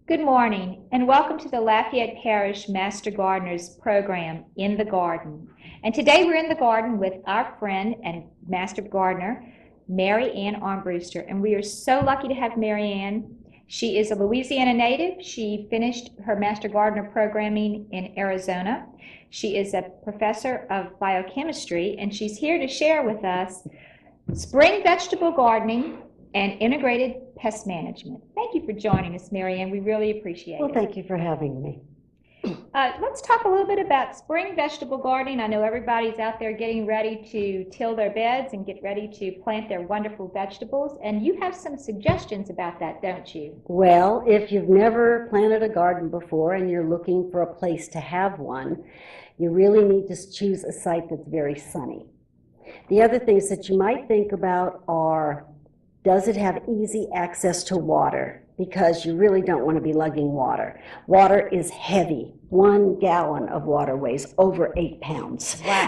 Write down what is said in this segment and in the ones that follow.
Good morning and welcome to the Lafayette Parish Master Gardeners program, In the Garden. And today we're in the garden with our friend and Master Gardener, Mary Ann Armbruster. And we are so lucky to have Mary Ann. She is a Louisiana native. She finished her Master Gardener programming in Arizona. She is a professor of biochemistry and she's here to share with us spring vegetable gardening and integrated pest management. Thank you for joining us, Mary Ann. We really appreciate it. Well, thank you for having me. Let's talk a little bit about spring vegetable gardening. I know everybody's out there getting ready to till their beds and get ready to plant their wonderful vegetables, and you have some suggestions about that, don't you? Well, if you've never planted a garden before and you're looking for a place to have one, you really need to choose a site that's very sunny. The other things that you might think about are, does it have easy access to water? Because you really don't want to be lugging water. Water is heavy. 1 gallon of water weighs over 8 pounds. Wow.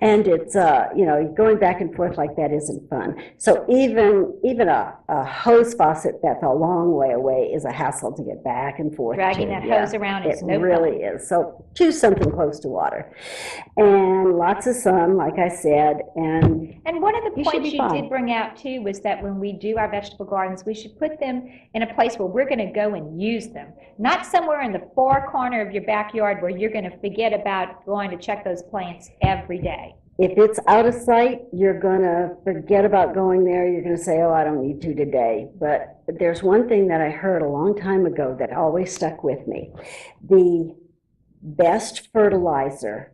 And it's, going back and forth like that isn't fun. So even a hose faucet that's a long way away is a hassle to get back and forth. Dragging that hose around is no fun. It really is. So choose something close to water. And lots of sun, like I said. And one of the points you did bring out, too, was that when we do our vegetable gardens, we should put them in a place where we're going to go and use them. Not somewhere in the far corner of your backyard where you're going to forget about going to check those plants every day. If it's out of sight, you're going to forget about going there. You're going to say, oh, I don't need to today. But there's one thing that I heard a long time ago that always stuck with me. The best fertilizer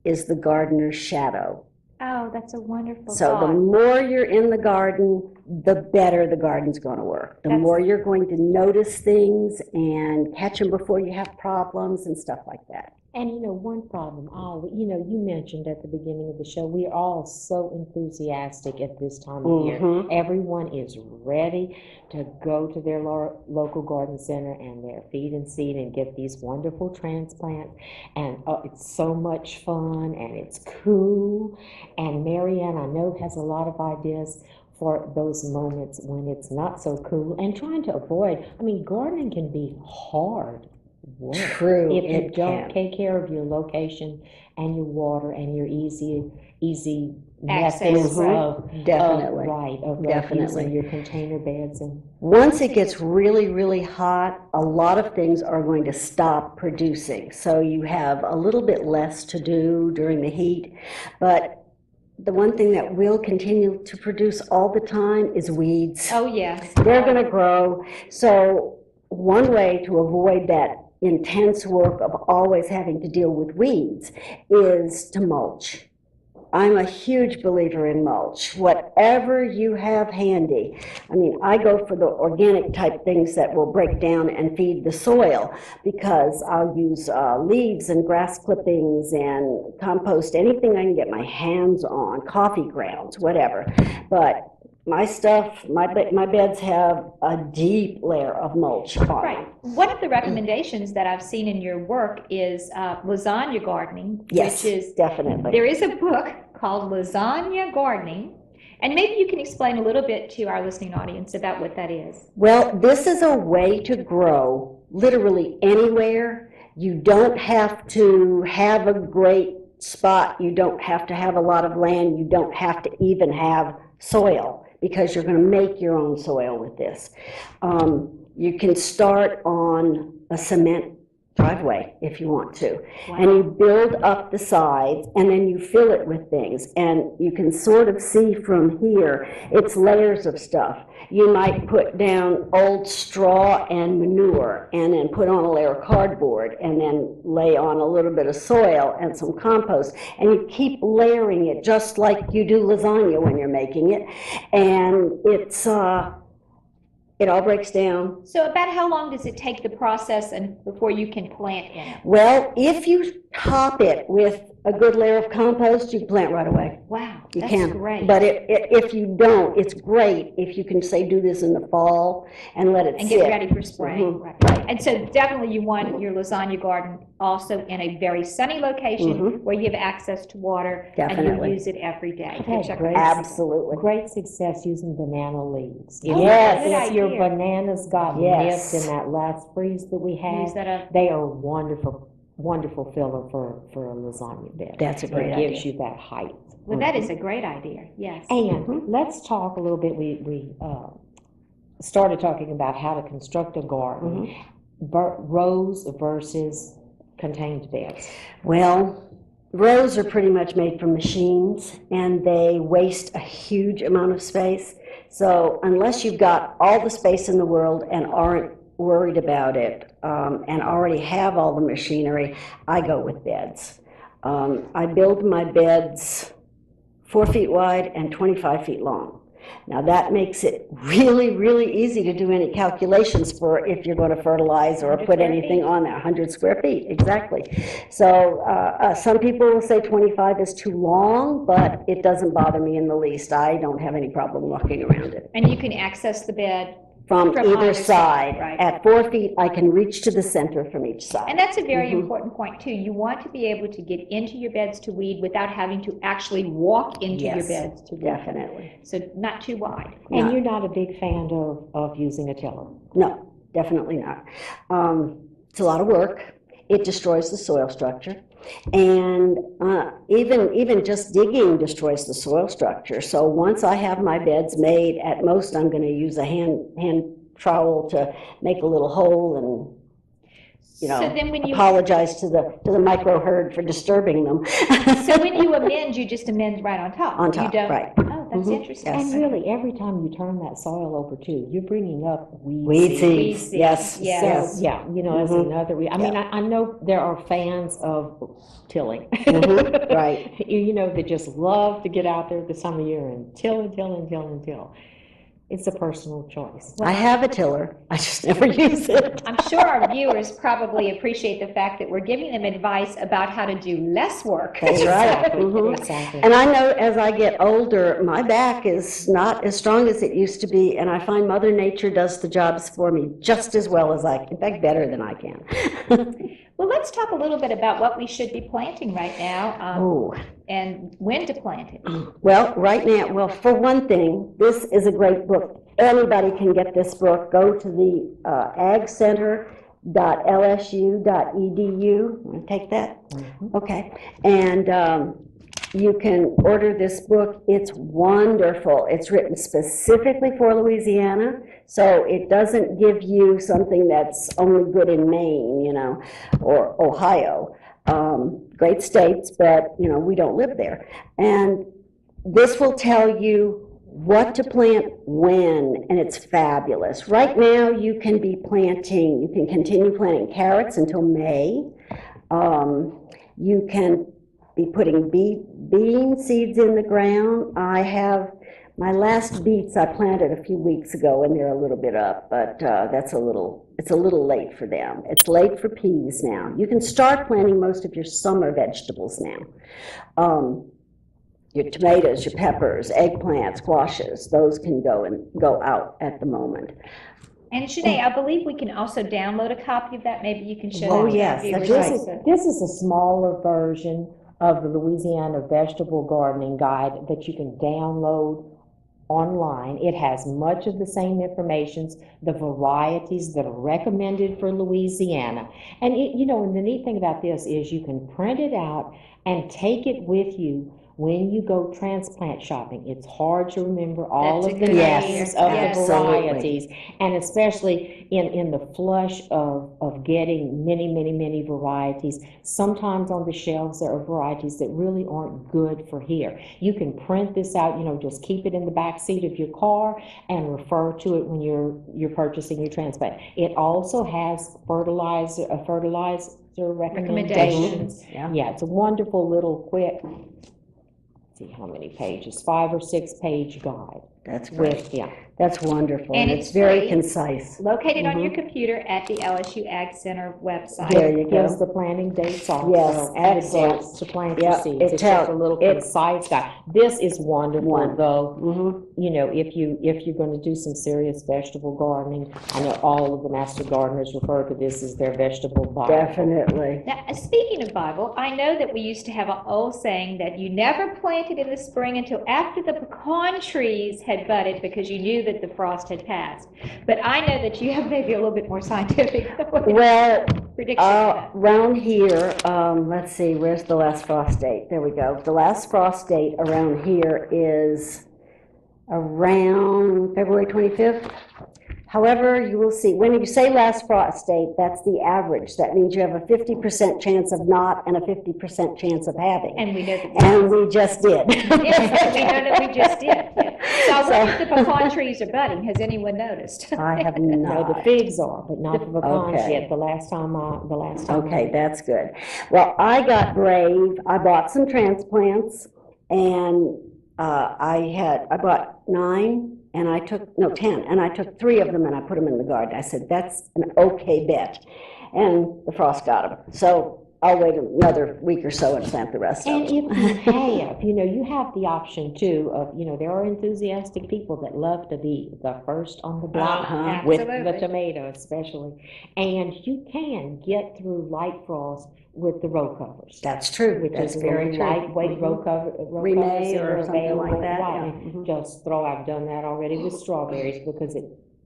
is the gardener's shadow. Oh, that's a wonderful So thought. the more you're in the garden, the better the garden's going to work. The more you're going to notice things and catch them before you have problems and stuff like that. And one problem, you mentioned at the beginning of the show, we're all so enthusiastic at this time of year. Everyone is ready to go to their local garden center and their feed and seed and get these wonderful transplants. And it's so much fun and it's cool. And Mary Ann, I know, has a lot of ideas for those moments when it's not so cool and trying to avoid. Gardening can be hard work. True. If you don't take care of your location and your water and your easy methods of using your container beds. And once it gets really, really hot, a lot of things are going to stop producing. So you have a little bit less to do during the heat, but the one thing that will continue to produce all the time is weeds. Oh, yes. They're going to grow. So one way to avoid that intense work of always having to deal with weeds is to mulch. I'm a huge believer in mulch. Whatever you have handy. I go for the organic type things that will break down and feed the soil, because I'll use leaves and grass clippings and compost, anything I can get my hands on, coffee grounds, whatever. But my stuff, my beds have a deep layer of mulch on them. Right. One of the recommendations that I've seen in your work is lasagna gardening. Yes, which is, definitely. There is a book called Lasagna Gardening, and maybe you can explain a little bit to our listening audience about what that is. Well, this is a way to grow literally anywhere. You don't have to have a great spot. You don't have to have a lot of land. You don't have to even have soil, because you're going to make your own soil with this. You can start on a cement driveway if you want to. Wow. And you build up the sides and then you fill it with things. And you can sort of see from here, it's layers of stuff. You might put down old straw and manure and then put on a layer of cardboard and then lay on a little bit of soil and some compost. And you keep layering it just like you do lasagna when you're making it. And it's it all breaks down. So about how long does it take the process and before you can plant in it? Well, if you top it with a good layer of compost, you can plant right away. Wow, You that's can. great. But if you don't, it's great if you can, say, do this in the fall and let it And sit. get ready for spring. Mhm. Right. And so definitely you want your lasagna garden also in a very sunny location where you have access to water and Definitely. you use it every day. I've had Which I- great- Absolutely. Great success using banana leaves. Oh, Yes. good If your idea. bananas got Yes. nipped in that last freeze that we had, Use that up. they are wonderful filler for a lasagna bed. That's a great It idea. gives you that height. Well, that is a great idea, yes. And let's talk a little bit, we started talking about how to construct a garden, rows versus contained beds. Well, rows are pretty much made from machines, and they waste a huge amount of space. So unless you've got all the space in the world and aren't worried about it, and already have all the machinery, I go with beds. I build my beds 4 feet wide and 25 feet long. Now that makes it really, really easy to do any calculations for if you're going to fertilize or 100 put square anything feet. on there. 100 square feet, exactly. So some people will say 25 is too long, but it doesn't bother me in the least. I don't have any problem walking around it. And you can access the bed. From either either side. right. At 4 feet, I can reach to the center from each side. And that's a very important point too. You want to be able to get into your beds to weed without having to actually walk into your Yes, beds to weed. definitely. So not too wide. And No. you're not a big fan of using a tiller. No, definitely not. It's a lot of work. It destroys the soil structure. And even just digging destroys the soil structure. So once I have my beds made, at most I'm going to use a hand trowel to make a little hole and, you know, So then when you, apologize to the micro herd for disturbing them. so when you amend, you just amend right on top. On You top, don't- right. Oh, that's Mhm, interesting. yes. And really, every time you turn that soil over too, you're bringing up weed Weed seed. seeds, seeds, yes, yes. So, yes. yeah, you know, that's Mhm. another, I mean, I know there are fans of tilling. Mhm, right. You know, that just love to get out there this time of year and till and till and till and till. It's a personal choice. I have a tiller, I just never use it. I'm sure our viewers probably appreciate the fact that we're giving them advice about how to do less work. That's right. Exactly, Mhm. exactly. And I know as I get older, my back is not as strong as it used to be, and I find Mother Nature does the jobs for me just as well as I can, in fact, better than I can. Well, let's talk a little bit about what we should be planting right now, Oh, and when to plant it. well, right now, well, for one thing, this is a great book. Anybody can get this book. Go to the agcenter.lsu.edu. Want to take that? Okay. And you can order this book. It's wonderful. It's written specifically for Louisiana, so it doesn't give you something that's only good in Maine, you know, or Ohio. Great states, but, you know, we don't live there. And this will tell you what to plant when, and it's fabulous. Right now, you can continue planting carrots until May. You can be putting bean seeds in the ground. I have my last beets I planted a few weeks ago, and they're a little bit up, but it's a little late for them. It's late for peas now. You can start planting most of your summer vegetables now. Your tomatoes, your peppers, eggplants, squashes, those can go out at the moment. And Shanae, I believe we can also download a copy of that. Maybe you can show Oh, that to our yes, viewers. that's right. also. This is a smaller version of the Louisiana Vegetable Gardening Guide that you can download online. It has much of the same information, the varieties that are recommended for Louisiana. And you know, and the neat thing about this is you can print it out and take it with you when you go transplant shopping. It's hard to remember all That's of a the good names idea. of Yes. the varieties, and especially in the flush of getting many varieties. Sometimes on the shelves there are varieties that really aren't good for here. You can print this out, you know, just keep it in the back seat of your car and refer to it when you're purchasing your transplant. It also has fertilizer recommendations. Yeah, it's a wonderful little quick, see how many pages, 5 or 6 page guide. That's great. Yeah. That's wonderful. And And it's it's very free. concise. Located on your computer at the LSU Ag Center website. There you Gives go. the planting dates also. Yes, And the excellent. dates to plant your Yep, seeds. it It's just a tells- little it- concise guide. This is wonderful, One. though. Mhm. You know, if you're going to do some serious vegetable gardening, I know all of the master gardeners refer to this as their vegetable Bible. Definitely. Now, speaking of Bible, I know that we used to have an old saying that you never planted in the spring until after the pecan trees had budded because you knew that the frost had passed. But I know that you have maybe a little bit more scientific Well, prediction of that. around here, let's see, where's the last frost date? There we go. The last frost date around here is around February 25th. However, you will see, when you say last frost date, that's the average. That means you have a 50% chance of not and a 50% chance of having. And we know that. And we just did. Yes, we know that we just did. Yeah. So I wonder if So- the pecan trees are budding. Has anyone noticed? I have No, the not. figs are, but not the pecans Okay. yet. The last time. Okay, that's good. Well, I got brave. I bought some transplants, and I bought 9, and I took, no, 10, and I took 3 of them and I put them in the garden. I said, that's an okay bet. And the frost got them. So I'll wait another week or so and plant the rest And of if them. you have, you have the option too of, there are enthusiastic people that love to be the first on the block Uh-huh. with Absolutely. the tomato especially. And you can get through light frost with the row covers. That's true. Which That's is a very little true. lightweight row Remay covers that or are something like available. that, Right. yeah. Mhm. Just I've done that already with strawberries because it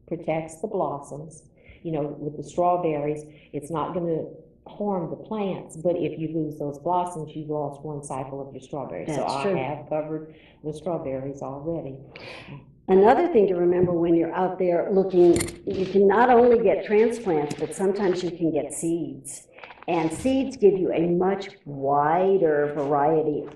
protects the blossoms. With the strawberries, it's not going to harm the plants, but if you lose those blossoms, you've lost one cycle of your strawberries. So That's I true. have covered the strawberries already. Another thing to remember when you're out there looking, you can not only get transplants, but sometimes you can get seeds. And seeds give you a much wider variety of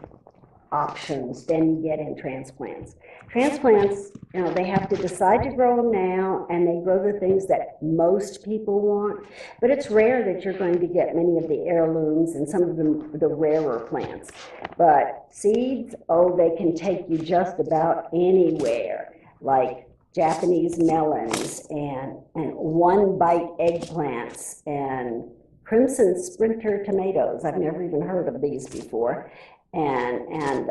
options than you get in transplants. Transplants, they have to decide to grow them now, and they grow the things that most people want, but it's rare that you're going to get many of the heirlooms and some of the rarer plants. But seeds, they can take you just about anywhere, like Japanese melons and one-bite eggplants and crimson sprinter tomatoes. I've never even heard of these before. And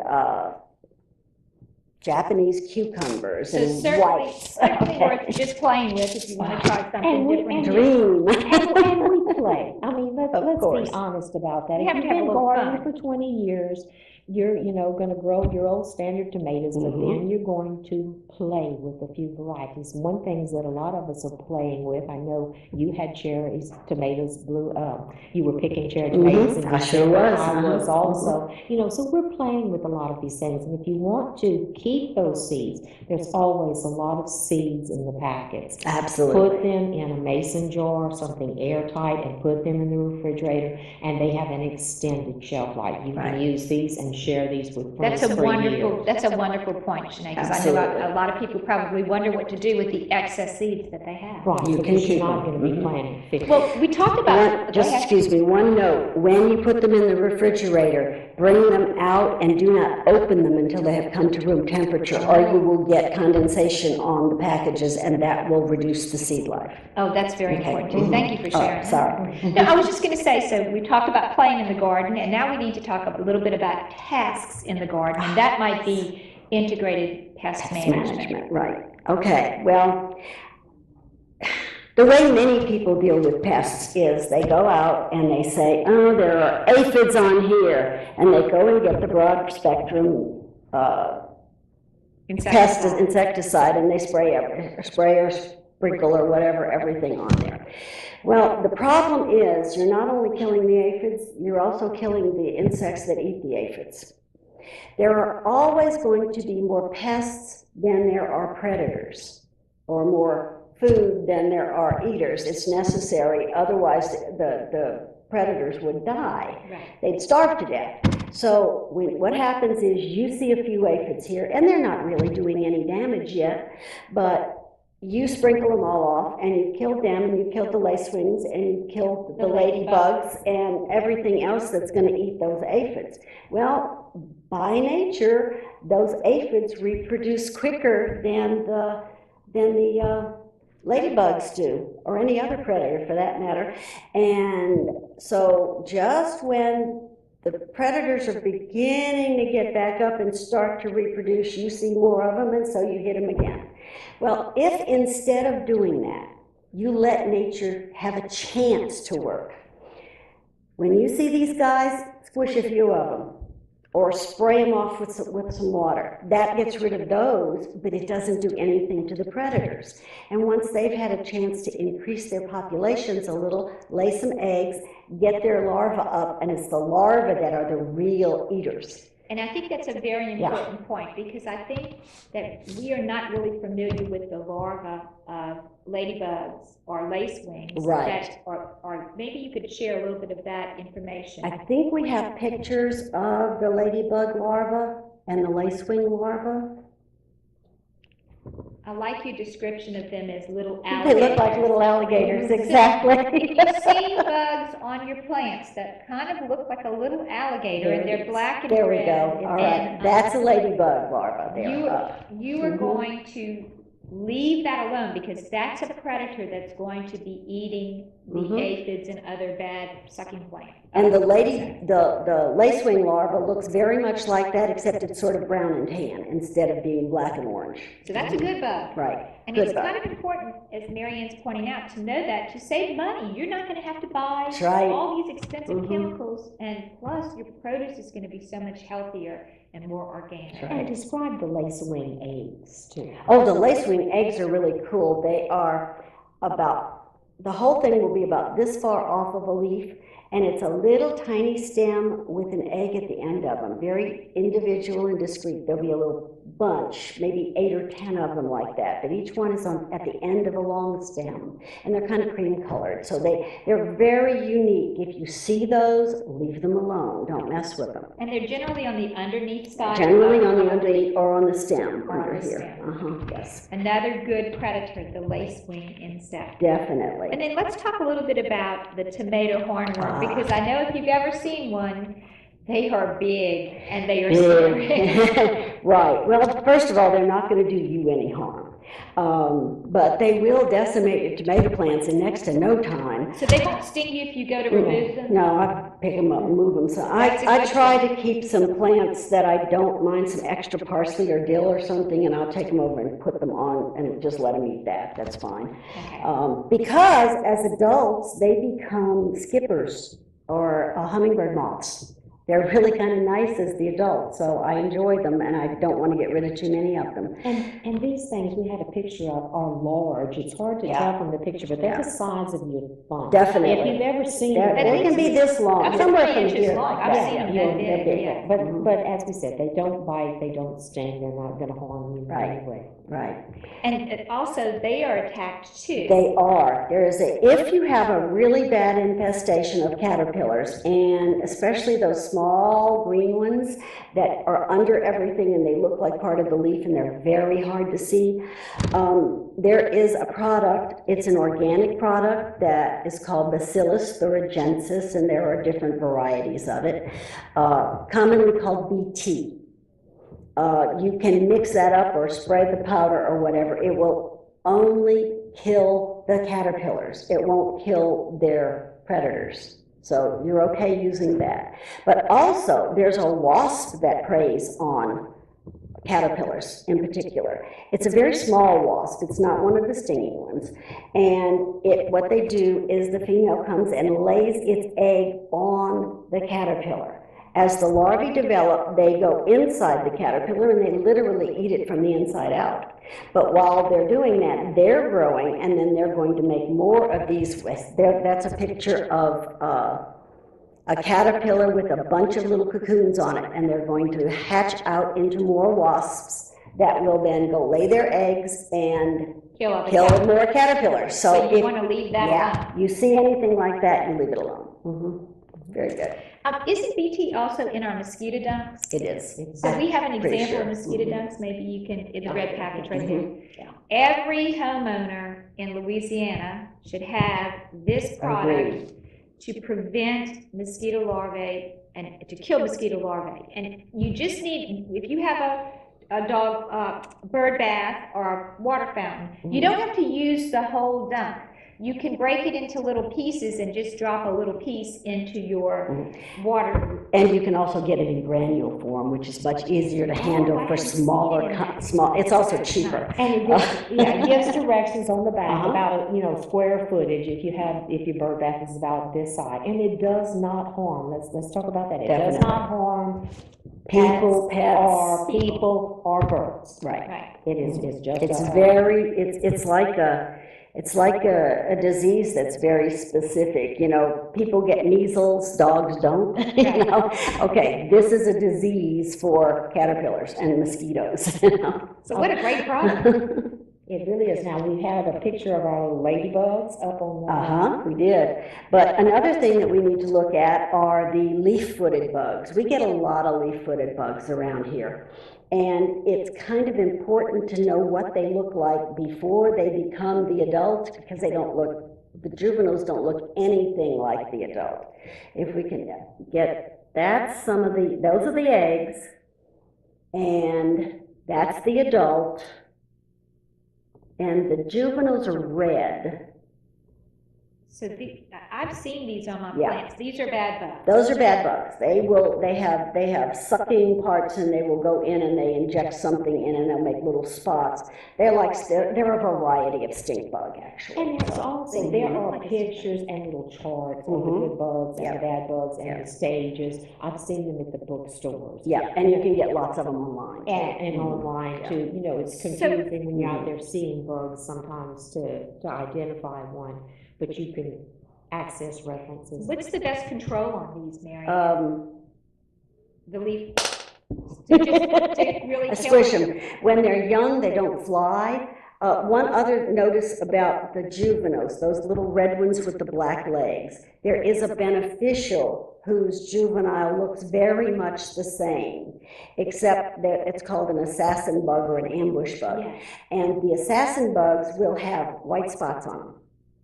Japanese cucumbers So and certainly, whites. certainly worth just playing with if you want to try something And we- different. Dream. And we play. I mean, Of let's course. be honest about that. You If have to you've have a been little gardening fun. for 20 years, you're, going to grow your old standard tomatoes, but Mhm. then you're going to play with a few varieties. One thing that a lot of us are playing with, I know you had cherries, tomatoes, you were picking cherry tomatoes in I sure December. was, I was uh-huh. also, so we're playing with a lot of these things. And if you want to keep those seeds, there's always a lot of seeds in the packets. Absolutely. Put them in a mason jar, something airtight, and put them in the refrigerator, and they have an extended shelf life. You can Right. use these and share these with friends That's a for wonderful, years. that's a wonderful point, Sinead, because I know Absolutely. a lot of people probably wonder what to do with the excess seeds that they have. Right, You can because you're keep not them. going to be Mhm. planting 50. Well, we talked about. Excuse me, one note. When you put them in the refrigerator, bring them out and do not open them until they have come to room temperature, or you will get condensation on the packages, and that will reduce the seed life. Oh, that's very Okay. important too. Thank you for Oh, sharing. sorry. No, I was just going to say, so we talked about playing in the garden, and now we need to talk a little bit about tasks in the garden, and that might be integrated pest management. Right. Okay, well, the way many people deal with pests is they go out and they say, oh, there are aphids on here, and they go and get the broad spectrum pest insecticide, and they spray or sprinkle or whatever, everything on there. Well, the problem is you're not only killing the aphids, you're also killing the insects that eat the aphids. There are always going to be more pests than there are predators, or more food than there are eaters. It's necessary, otherwise the predators would die. Right. They'd starve to death. So what happens is you see a few aphids here, and they're not really doing any damage yet, but you sprinkle them all off, and you kill them, and you kill the lacewings, and you kill the ladybugs, and everything else that's going to eat those aphids. Well, by nature, those aphids reproduce quicker than the ladybugs do, or any other predator for that matter. And so just when the predators are beginning to get back up and start to reproduce, you see more of them, and so you hit them again. Well, if instead of doing that, you let nature have a chance to work, when you see these guys, squish a few of them, or spray them off with some water. That gets rid of those, but it doesn't do anything to the predators. And once they've had a chance to increase their populations a little, lay some eggs, get their larvae up, and it's the larvae that are the real eaters. And I think that's a very important point, because I think that we are not really familiar with the larvae of ladybugs or lacewings. Right. Or maybe you could share a little bit of that information. I think we have pictures of the ladybug larva and the lacewing larva. I like your description of them as little They alligators. look like little alligators, exactly. If you've seen bugs on your plants that kind of look like a little alligator, and they're black and red. There we go. All right. That's a ladybug larva. You are going to leave that alone, because that's a predator that's going to be eating the aphids and other bad sucking plants. And the lacewing larva looks very much like that, except it's sort of brown and tan instead of being black and orange. So that's a good bug. Right. And good it's bug. kind of important, as Marianne's pointing out, to know that to save money, you're not going to have to buy all these expensive chemicals, and plus your produce is going to be so much healthier and more organic. And describe the lacewing eggs too. Oh, the lacewing eggs are really cool. They are the whole thing will be about this far off of a leaf, and it's a little tiny stem with an egg at the end of them, very individual and discreet. There'll be a little bunch, maybe 8 or 10 of them like that, but each one is at the end of a long stem, and they're kind of cream colored, so they're very unique. If you see those, leave them alone, don't mess with them. And they're generally on the underneath side. Generally on the underneath or on the stem under here. Stem. Yes. Another good predator, the lacewing insect. Definitely. And then let's talk a little bit about the tomato hornworm, because I know if you've ever seen one, they are big and they are scary. Right. Well, first of all, they're not going to do you any harm. But they will decimate your tomato plants in next to no time. So they won't sting you if you go to remove them? No, I pick them up and move them. So I try to keep some plants that I don't mind, some extra parsley or dill or something, and I'll take them over and put them on and just let them eat that. That's fine. Okay. Because as adults, they become skippers or hummingbird moths. They're really kind of nice as the adults, so I enjoy them, and I don't want to get rid of too many of them. And these things we had a picture of are large. It's hard to tell from the picture, but they're the size of your thumb. Definitely. If you've ever seen They can be this long, That's somewhere 3 from inches here long. like I've that. seen them Yeah, that they're big, big. yeah. But as we said, they don't bite, they don't sting, they're not going to harm you in any way. Right. And also, they are attacked too. They are. If you have a really bad infestation of caterpillars, and especially those small green ones that are under everything and they look like part of the leaf and they're very hard to see, there is a product, it's an organic product that is called Bacillus thuringiensis, and there are different varieties of it, commonly called BT. You can mix that up or spray the powder or whatever. It will only kill the caterpillars. It won't kill their predators. So you're okay using that. But also, there's a wasp that preys on caterpillars in particular. It's a very small wasp. It's not one of the stinging ones. And what they do is the female comes and lays its egg on the caterpillar. As the larvae develop, they go inside the caterpillar and they literally eat it from the inside out. But while they're doing that, they're growing, and then they're going to make more of these. That's a picture of a caterpillar with a bunch of little cocoons on it, and they're going to hatch out into more wasps that will then go lay their eggs and kill more caterpillars. So you want to leave that alone. You see anything like that, you leave it alone. Very good. Isn't BT also in our mosquito dunks? It is. So we have an Pretty example sure. of mosquito dunks. Maybe you can, in the red package right there. Yeah. Every homeowner in Louisiana should have this product to prevent mosquito larvae and to kill mosquito larvae. And you just need, if you have a dog bird bath or a water fountain, you don't have to use the whole dump. You can break it into little pieces and just drop a little piece into your water. And you can also get it in granule form, which is much easier to handle for small. It's also cheaper. And it gives, it gives directions on the back about, square footage if your bird bath is about this side. And it does not harm. Let's talk about that. It does not harm People, pets, people or birds. Right. It is just. It's like a disease that's very specific. People get measles, dogs don't. Okay, this is a disease for caterpillars and mosquitoes. So what a great problem. It really is. Now, we have a picture of our ladybugs up on the... We did. But another thing that we need to look at are the leaf-footed bugs. We get a lot of leaf-footed bugs around here. And it's kind of important to know what they look like before they become the adult, because the juveniles don't look anything like the adult. If we can get, those are the eggs, and that's the adult. And the juveniles are red. So I've seen these on my plants. These are bad bugs. Those are bad bugs. They have sucking parts, and they will go in and they inject something in, and they'll make little spots. They're a variety of stink bug, actually. And there's also, there are pictures and little charts of the good bugs and the bad bugs and the stages. I've seen them at the bookstores. Yeah, and you can get lots of them online. And online too. It's confusing when you're out there seeing bugs sometimes to identify one. But you can access references. What's the best control on these, Mary? The leaf. To really Squish them. When they're young, they don't fly. One other notice about the juveniles, those little red ones with the black legs. There is a beneficial whose juvenile looks very much the same, except that it's called an assassin bug or an ambush bug. Yes. And the assassin bugs will have white spots on them.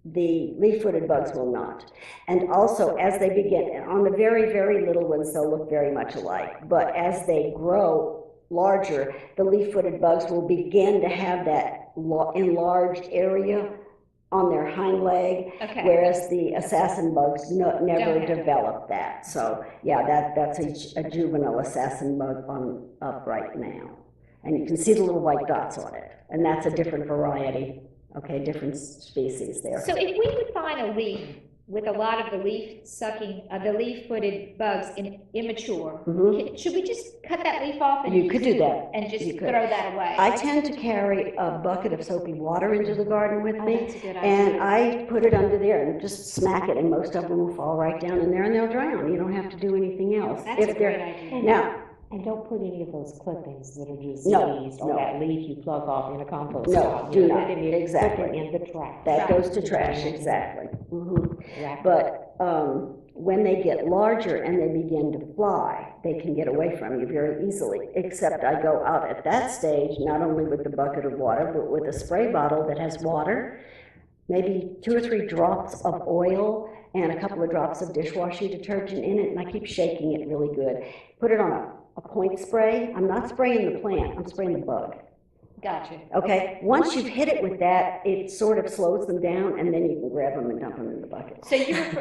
The leaf-footed bugs will not. And also, as they begin, on the very, very little ones, they'll look very much alike. But as they grow larger, the leaf-footed bugs will begin to have that enlarged area on their hind leg, whereas the assassin bugs never develop that. So, yeah, that's a juvenile assassin bug up right now. And you can see the little white dots on it. And that's a different variety. Okay, different species there. So if we would find a leaf with a lot of the leaf-footed bugs immature, should we just cut that leaf off? And you could do that. And just throw that away? I tend to carry a bucket of soapy water into the garden with me. That's a good idea. And I put it under there and just smack it, and most of them will fall right down in there and they'll drown. You don't have to do anything else. That's a great idea. Now, and don't put any of those clippings that are diseased or that leaf you plug off in a compost pile. Do not. Exactly. In the trash. That goes to trash, exactly. But when they get larger and they begin to fly, they can get away from you very easily, except I go out at that stage, not only with the bucket of water, but with a spray bottle that has water, maybe 2 or 3 drops of oil, and a couple of drops of dishwashing detergent in it, and I keep shaking it really good. Put it on a point spray. I'm not spraying the plant, I'm spraying the bug. Gotcha. Okay, once you've hit it with that, it sort of slows them down, and then you can grab them and dump them in the bucket. So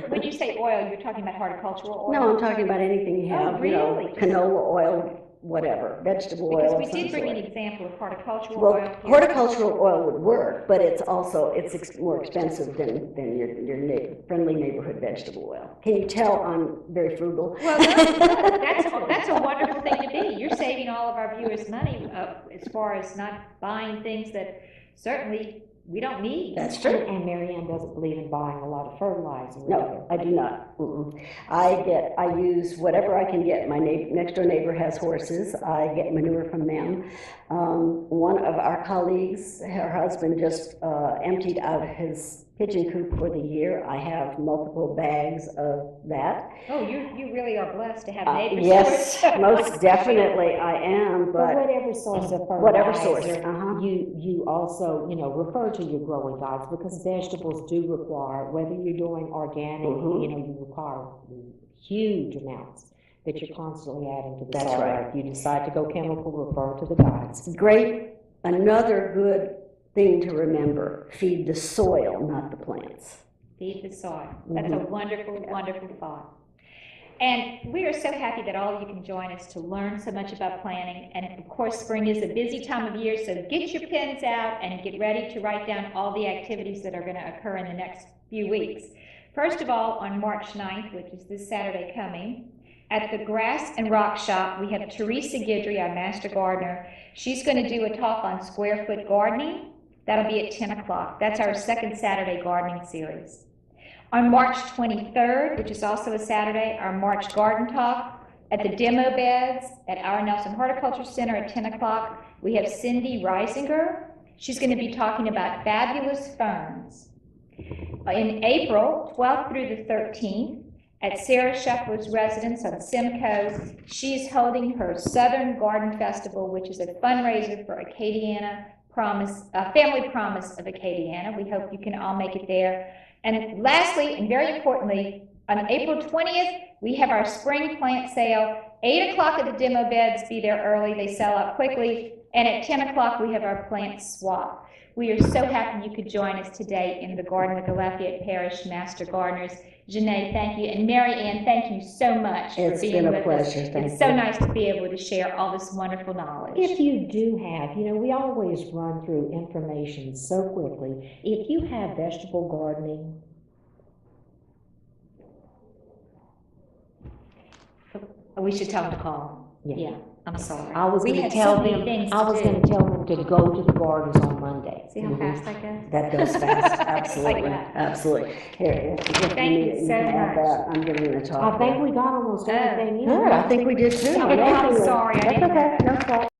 when you say oil, you're talking about horticultural oil? No, I'm talking about anything you have, really? Canola oil, whatever, vegetable oil. Because we did bring an example of horticultural oil. Well, horticultural oil would work, but it's more expensive than your friendly neighborhood vegetable oil. Can you tell I'm very frugal? Well, that's a wonderful thing to be. You're saving all of our viewers money as far as not buying things that certainly we don't need. That's true. And Mary Ann doesn't believe in buying a lot of fertilizer. No, I do not. I use whatever I can get. My next door neighbor has horses. I get manure from them. One of our colleagues, her husband just emptied out his pigeon coop for the year. I have multiple bags of that. Oh, you really are blessed to have neighbors. Yes, most definitely I am. But whatever source of fertilizer, whatever source, you also refer to your growing guides, because vegetables do require, whether you're doing organic, you require huge amounts. that you're constantly adding to the That's soil. right. If you decide to go chemical, refer to the guides. Great, another good thing to remember, feed the soil, not the plants. Feed the soil. That's a wonderful, wonderful thought. And we are so happy that all of you can join us to learn so much about planning. And of course, spring is a busy time of year, so get your pens out and get ready to write down all the activities that are going to occur in the next few weeks. First of all, on March 9th, which is this Saturday coming, at the Grass and Rock Shop, we have Teresa Guidry, our master gardener. She's going to do a talk on square foot gardening. That'll be at 10 o'clock. That's our second Saturday gardening series. On March 23rd, which is also a Saturday, our March Garden Talk at the demo beds at our Nelson Horticulture Center at 10 o'clock. We have Cindy Reisinger. She's going to be talking about fabulous ferns. In April 12th through the 13th, at Sarah Scheffler's residence on Simcoe, she's holding her Southern Garden Festival, which is a fundraiser for Acadiana Promise, Family Promise of Acadiana. We hope you can all make it there. And lastly, and very importantly, on April 20th, we have our spring plant sale. 8 o'clock at the demo beds, be there early, they sell out quickly. And at 10 o'clock, we have our plant swap. We are so happy you could join us today in the garden with the Lafayette Parish Master Gardeners. Janae, thank you. And Mary Ann, thank you so much for being with us. It's been a pleasure. Thank you. It's so nice to be able to share all this wonderful knowledge. If you do have, we always run through information so quickly. If you have vegetable gardening, we should tell them to call. Yeah. I'm sorry. I was We going to had tell so many them. things I was to do. going to tell them to go to the gardens on Monday. See how fast I go? That goes fast, absolutely, that. absolutely. Here, if Thank need you it, so can have much. that. I'm giving a talk. I think we got almost everything in. Good, I think we did too. I'm Amazingly. sorry, I That's didn't know okay, that. no fault.